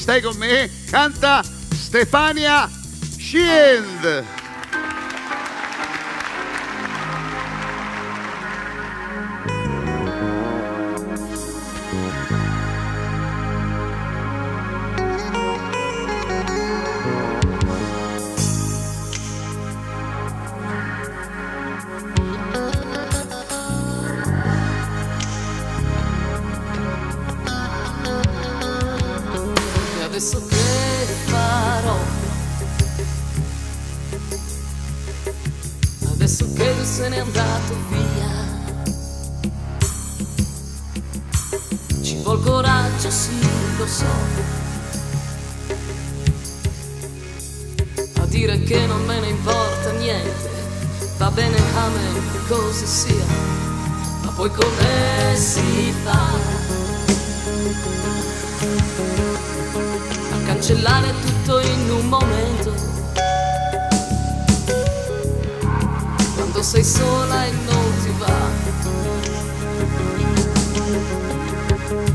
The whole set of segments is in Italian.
Stai con me? Canta Stefania Shield. Adesso che farò? Adesso che lui se n'è andato via, ci vuol coraggio, sì, lo so, a dire che non me ne importa niente, va bene, amen, così sia, ma poi come si fa? Cancellare tutto in un momento, quando sei sola e non ti va,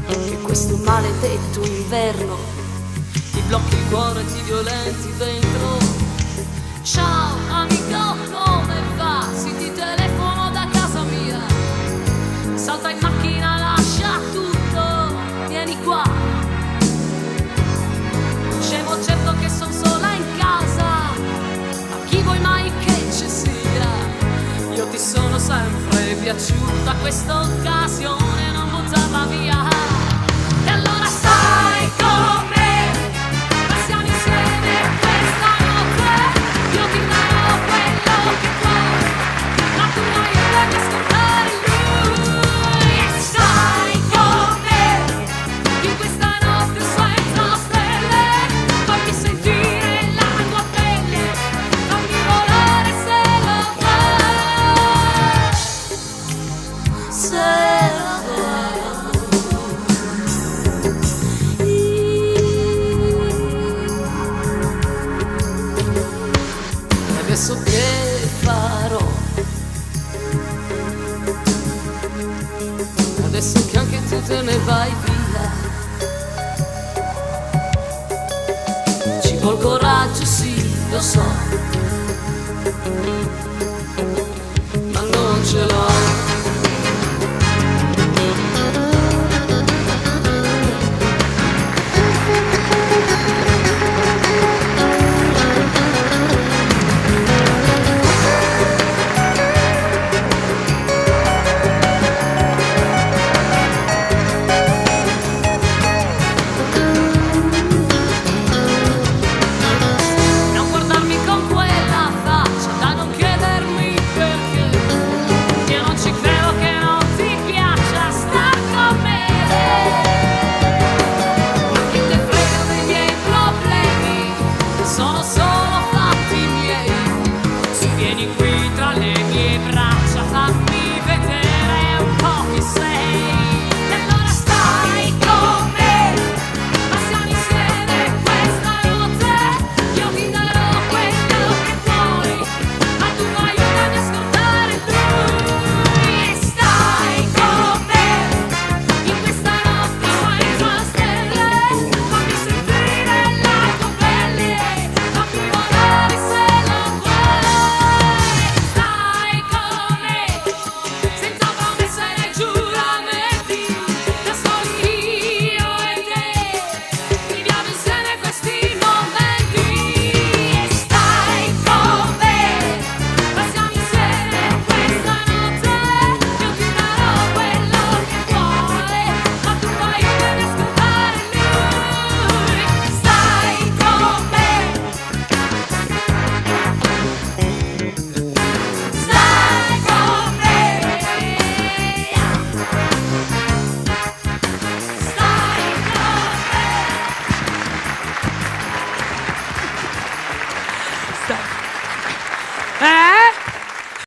che questo maledetto inverno ti blocchi il cuore e ti violenti dentro. Ciao amico, come va? Sì, ti telefono da casa mia, salta in macchina, lascia tutto, vieni qua. Scemo, certo che son sola in casa, ma chi vuoi mai che ci sia? Io ti sono sempre piaciuta, questa occasione non buttarla via. E allora stai con me, passiamo insieme questa notte. Io ti darò quello che vuoi, ma tu non hai che ascoltare lui. E stai con me, in questa notte senza stelle. Fammi sentire la tua pelle, fammi volare se lo vuoi, se lo vuoi. Adesso che farò? Adesso che anche tu te ne vai via, ci vuol coraggio, sì, lo so, ma non ce